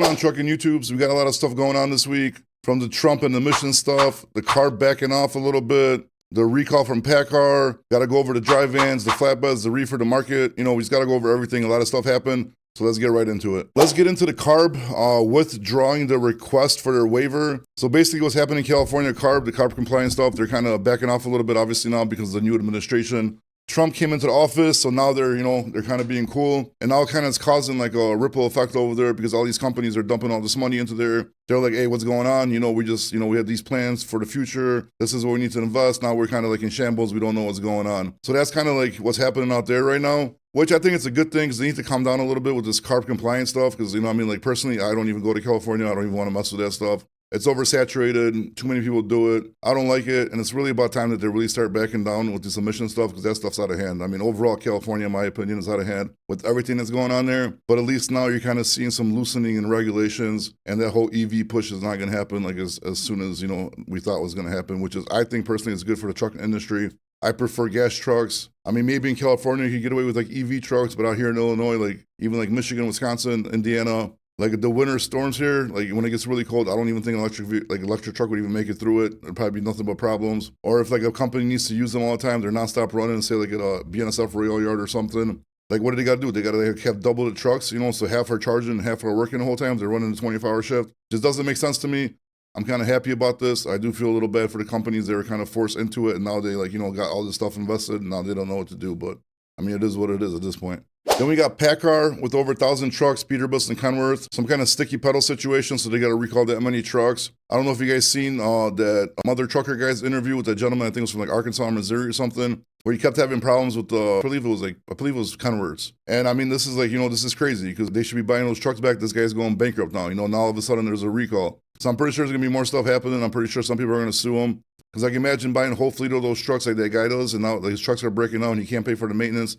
On Trucking YouTubes, we got a lot of stuff going on this week. From the Trump and emission stuff, the CARB backing off a little bit, the recall from PACCAR, got to go over the dry vans, the flatbeds, the reefer, the market. We just got to go over everything. A lot of stuff happened. So let's get right into it. Let's get into the CARB withdrawing the request for their waiver. So basically what's happening in California, the CARB compliance stuff, they're kind of backing off a little bit, obviously now because of the new administration. Trump came into the office, so now they're kind of being cool. And now kind of it's causing like a ripple effect over there because all these companies are dumping all this money into there. They're like, hey, what's going on? We had these plans for the future. This is where we need to invest. Now we're kind of like in shambles. We don't know what's going on. So that's kind of like what's happening out there right now, which I think it's a good thing because they need to calm down a little bit with this CARB compliance stuff because, personally, I don't even go to California. I don't even want to mess with that stuff. It's oversaturated. Too many people do it. I don't like it. And it's really about time that they really start backing down with this emission stuff because that stuff's out of hand. Overall, California, in my opinion, is out of hand with everything that's going on there. But at least now you're kind of seeing some loosening in regulations and that whole EV push is not going to happen like as soon as, we thought was going to happen, which is, I think personally, is good for the trucking industry. I prefer gas trucks. Maybe in California you could get away with like EV trucks, but out here in Illinois, like even like Michigan, Wisconsin, Indiana, like the winter storms here, like when it gets really cold, I don't even think an electric truck would even make it through it. There'd probably be nothing but problems. Or if like a company needs to use them all the time, they're nonstop running, say like at a BNSF rail yard or something. Like what do they got to do? They got to have double the trucks, so half are charging and half are working the whole time. They're running a 24-hour shift. Just doesn't make sense to me. I'm kind of happy about this. I do feel a little bad for the companies that were kind of forced into it, and now they got all this stuff invested, and now they don't know what to do. But it is what it is at this point. Then we got PACCAR with over 1,000 trucks, Peterbilt and Kenworth. Some kind of sticky pedal situation, so they got to recall that many trucks. I don't know if you guys seen that Mother Trucker guy's interview with that gentleman, I think it was from like Arkansas or Missouri or something, where he kept having problems with I believe it was Kenworths. And this is this is crazy because they should be buying those trucks back. This guy's going bankrupt now. Now all of a sudden there's a recall. So I'm pretty sure there's going to be more stuff happening. I'm pretty sure some people are going to sue him. Because I can imagine buying a whole fleet of those trucks like that guy does, and now his trucks are breaking down and he can't pay for the maintenance.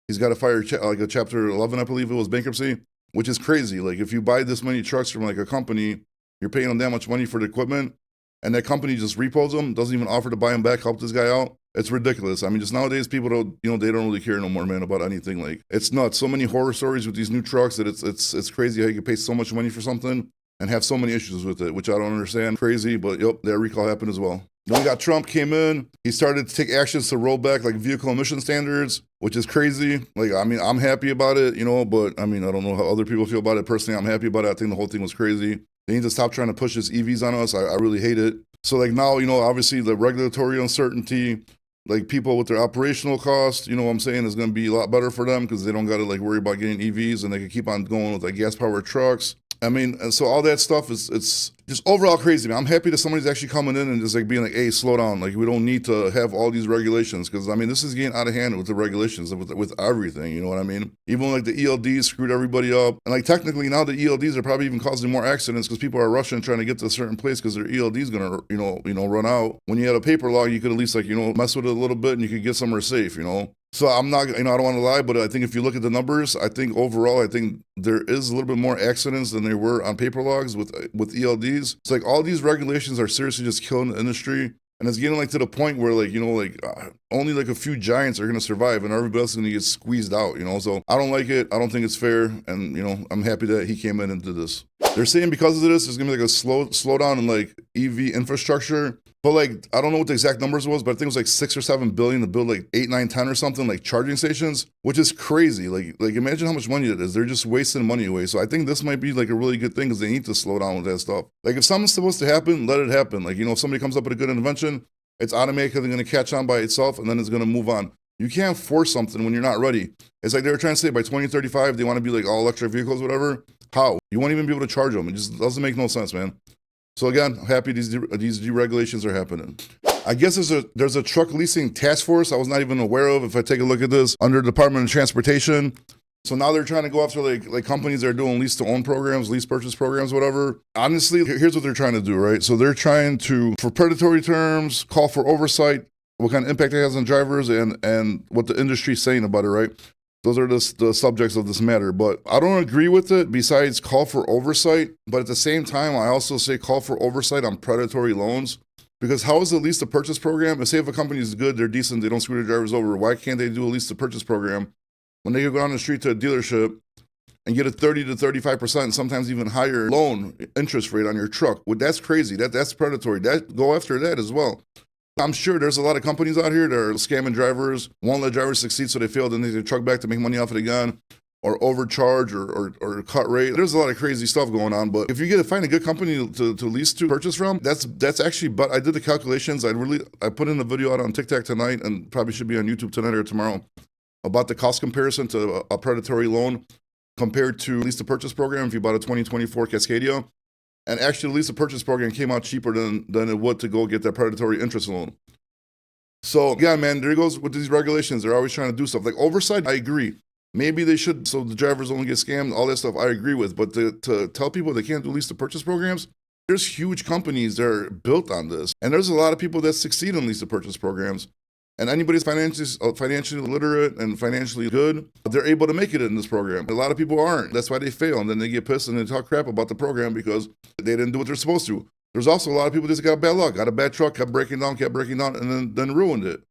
He's got to fire a Chapter 11, I believe it was, bankruptcy, which is crazy. Like if you buy this many trucks from like a company, you're paying them that much money for the equipment, and that company just repos them, doesn't even offer to buy them back, help this guy out. It's ridiculous. Just nowadays people don't, they don't really care no more, man, about anything. Like it's nuts. So many horror stories with these new trucks that it's crazy how you can pay so much money for something and have so many issues with it, which I don't understand. Crazy, but yep, that recall happened as well. Then we got Trump came in. He started to take actions to roll back like vehicle emission standards, which is crazy. Like, I'm happy about it, but I don't know how other people feel about it. Personally, I'm happy about it. I think the whole thing was crazy. They need to stop trying to push this EVs on us. I really hate it. So like now, obviously the regulatory uncertainty, like people with their operational cost, what I'm saying, is going to be a lot better for them because they don't got to like worry about getting EVs and they can keep on going with like gas powered trucks. And so all that stuff it's just overall crazy, man. I'm happy that somebody's actually coming in and just like being like, hey, slow down. Like we don't need to have all these regulations because this is getting out of hand with the regulations, with everything, you know what I mean? Even like the ELDs screwed everybody up. And like technically now the ELDs are probably even causing more accidents because people are rushing trying to get to a certain place because their ELD is gonna, run out. When you had a paper log, you could at least like, mess with it a little bit and you could get somewhere safe, So I'm not, I don't want to lie, but I think if you look at the numbers, I think overall, there is a little bit more accidents than there were on paper logs with ELDs. It's like all these regulations are seriously just killing the industry. And it's getting like to the point where only like a few giants are going to survive and everybody else is going to get squeezed out, So I don't like it. I don't think it's fair. And, I'm happy that he came in and did this. They're saying because of this, there's going to be like a slowdown in like EV infrastructure. But like, I don't know what the exact numbers was, but I think it was like 6 or 7 billion to build like 8, 9, 10 or something, like charging stations, which is crazy. Like imagine how much money it is. They're just wasting money away. So I think this might be like a really good thing because they need to slow down with that stuff. Like if something's supposed to happen, let it happen. Like, if somebody comes up with a good invention, it's automatically going to catch on by itself and then it's going to move on. You can't force something when you're not ready. It's like they were trying to say by 2035, they want to be like all electric vehicles, whatever. How? You won't even be able to charge them. It just doesn't make no sense, man. So again, I'm happy these deregulations are happening. I guess there's a truck leasing task force I was not even aware of. If I take a look at this under Department of Transportation, so now they're trying to go after like companies that are doing lease to own programs, lease purchase programs, whatever. Honestly, here's what they're trying to do, right? So they're trying to, for predatory terms, call for oversight, what kind of impact it has on drivers, and what the industry's saying about it, right? Those are the subjects of this matter. But I don't agree with it besides call for oversight. But at the same time, I also say call for oversight on predatory loans. Because how is the lease to purchase program? Say if a company is good, they're decent, they don't screw their drivers over, why can't they do a lease to purchase program? When they go down the street to a dealership and get a 30 to 35%, sometimes even higher loan interest rate on your truck. Well, that's crazy. That's predatory. Go after that as well. I'm sure there's a lot of companies out here that are scamming drivers, won't let drivers succeed, so they fail, then they take their truck back to make money off it again, or overcharge or cut rate. There's a lot of crazy stuff going on, but if you find a good company to lease to purchase from, that's actually, but I did the calculations. I put in the video out on TikTok tonight and probably should be on YouTube tonight or tomorrow about the cost comparison to a predatory loan compared to lease to purchase program if you bought a 2024 Cascadia. And actually, the lease to purchase program came out cheaper than it would to go get that predatory interest loan. So yeah, man, there goes with these regulations. They're always trying to do stuff. Like oversight, I agree. Maybe they should, so the drivers only get scammed, all that stuff I agree with. But to tell people they can't do lease to purchase programs, there's huge companies that are built on this. And there's a lot of people that succeed in lease to purchase programs. And anybody's financially literate and financially good, they're able to make it in this program. A lot of people aren't. That's why they fail. And then they get pissed and they talk crap about the program because they didn't do what they're supposed to. There's also a lot of people that just got bad luck, got a bad truck, kept breaking down, and then ruined it.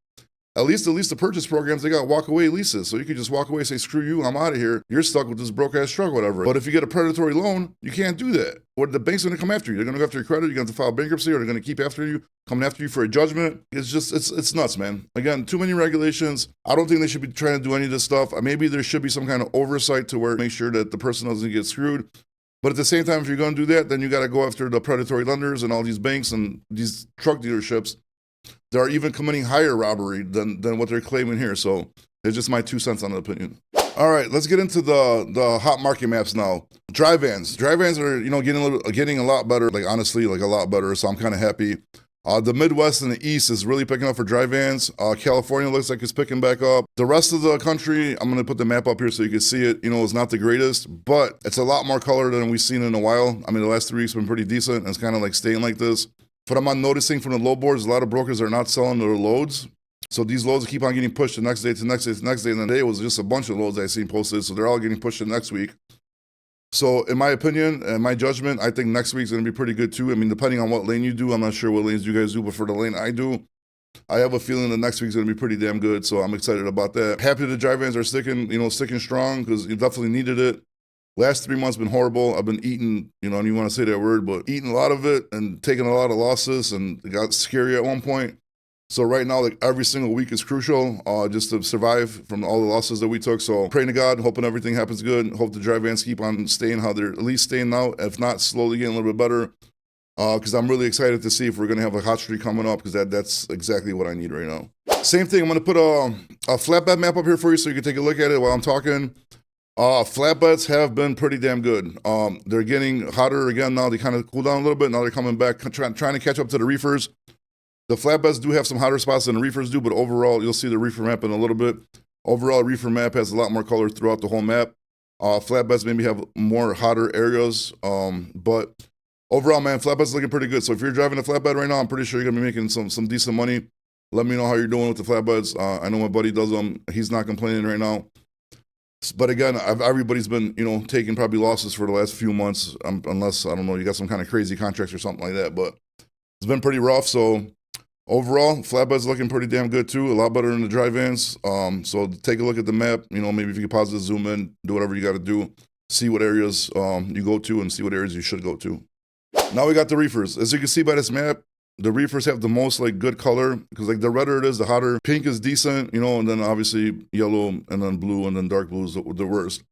At least the purchase programs, they got walk-away leases. So you can just walk away and say, screw you, I'm out of here. You're stuck with this broke-ass truck, whatever. But if you get a predatory loan, you can't do that. Or the bank's going to come after you. They're going to go after your credit. You're going to have to file bankruptcy, or they're going to keep after you, coming after you for a judgment. It's just, it's nuts, man. Again, too many regulations. I don't think they should be trying to do any of this stuff. Maybe there should be some kind of oversight to where make sure that the person doesn't get screwed. But at the same time, if you're going to do that, then you got to go after the predatory lenders and all these banks and these truck dealerships. They're even committing higher robbery than what they're claiming here. So it's just my 2 cents on the opinion. All right, let's get into the hot market maps now. Dry vans. Dry vans are, getting a lot better, like honestly, like a lot better. So I'm kind of happy. The Midwest and the East is really picking up for dry vans. California looks like it's picking back up. The rest of the country, I'm going to put the map up here so you can see it. It's not the greatest, but it's a lot more color than we've seen in a while. I mean, the last 3 weeks have been pretty decent, and it's kind of like staying like this. What I'm noticing from the load boards, a lot of brokers are not selling their loads. So these loads keep on getting pushed the next day to the next day to the next day. And then today was just a bunch of loads I seen posted. So they're all getting pushed to next week. So in my opinion and my judgment, I think next week's going to be pretty good too. I mean, depending on what lane you do, I'm not sure what lanes you guys do, but for the lane I do, I have a feeling that next week's going to be pretty damn good. So I'm excited about that. Happy the dry vans are sticking strong because you definitely needed it. Last 3 months been horrible. I've been eating, I don't even want to say that word, but eating a lot of it and taking a lot of losses, and it got scary at one point. So right now, like every single week is crucial just to survive from all the losses that we took. So praying to God, hoping everything happens good. Hope the dry vans keep on staying how they're at least staying now, if not slowly getting a little bit better. Because I'm really excited to see if we're going to have a hot streak coming up, because that's exactly what I need right now. Same thing, I'm going to put a flatbed map up here for you so you can take a look at it while I'm talking. Flatbeds have been pretty damn good. They're getting hotter again now. They kind of cool down a little bit. Now they're coming back, trying to catch up to the reefers. The flatbeds do have some hotter spots than the reefers do, but overall, you'll see the reefer map in a little bit. Overall, reefer map has a lot more color throughout the whole map. Flatbeds maybe have more hotter areas, but overall, man, flatbeds looking pretty good. So if you're driving a flatbed right now, I'm pretty sure you're gonna be making some decent money. Let me know how you're doing with the flatbeds. I know my buddy does them. He's not complaining right now. But again, everybody's been, taking probably losses for the last few months, unless, I don't know, you got some kind of crazy contracts or something like that. But it's been pretty rough. So overall, flatbeds looking pretty damn good too. A lot better than the dry vans. So take a look at the map. Maybe if you can pause this, zoom in, do whatever you got to do. See what areas you go to and see what areas you should go to. Now we got the reefers. As you can see by this map, the reefers have the most good color, because the redder it is, the hotter. Pink is decent, and then obviously yellow, and then blue, and then dark blue is the worst.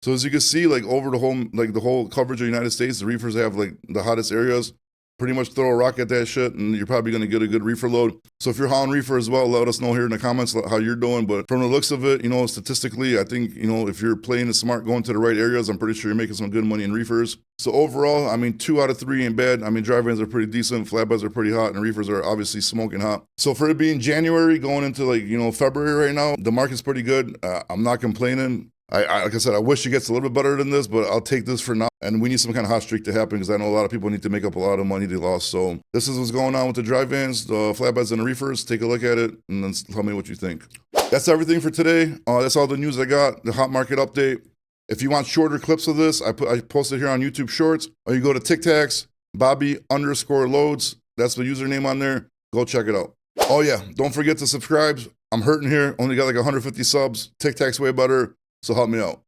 So as you can see, over the whole coverage of the United States, the reefers have the hottest areas. Pretty much throw a rock at that shit, and you're probably going to get a good reefer load. So if you're hauling reefer as well, let us know here in the comments how you're doing. But from the looks of it, statistically, I think, if you're playing it smart, going to the right areas, I'm pretty sure you're making some good money in reefers. So overall, 2 out of 3 ain't bad. Dry vans are pretty decent, flatbeds are pretty hot, and reefers are obviously smoking hot. So for it being January, going into February right now, the market's pretty good. I'm not complaining. Like I said, I wish it gets a little bit better than this, but I'll take this for now. And we need some kind of hot streak to happen, because I know a lot of people need to make up a lot of money they lost. So this is what's going on with the dry vans, the flatbeds, and the reefers. Take a look at it and then tell me what you think. That's everything for today. That's all the news I got, the hot market update. If you want shorter clips of this, I posted here on YouTube Shorts, or you go to TikToks, Bobby_loads. That's the username on there. Go check it out. Oh yeah, don't forget to subscribe. I'm hurting here. Only got 150 subs. TikTok's way better. So help me out.